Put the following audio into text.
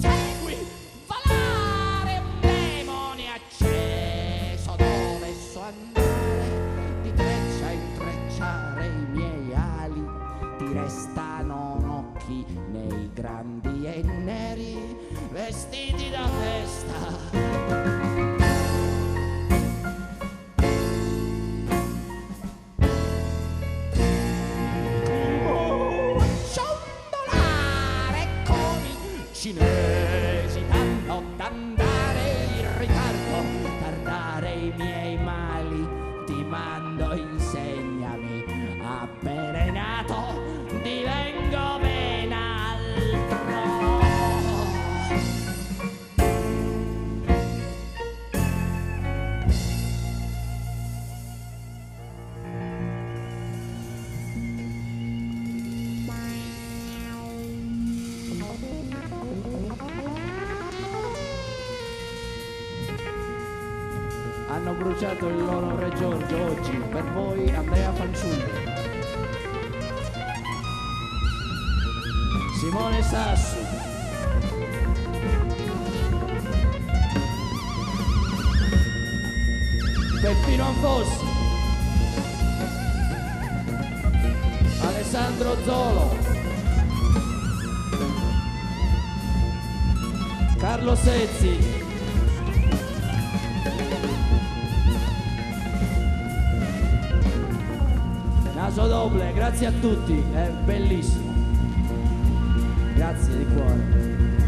Segui, volare un demone acceso, dove so andare, di treccia a intrecciare i miei ali, ti restano occhi nei grandi e neri, vestiti da festa. Cinesi tanto d'andare in ritardo, tardare i miei mali, ti mando, insegnami, appena nato divengo ben altro. Hanno bruciato il loro Re Giorgio oggi, per voi Andrea Fanciulli, Simone Sassu, Peppino Anfossi, Alessandro Zolo, Carlo Sezzi, Naso Doble, grazie a tutti, è bellissimo. Grazie di cuore.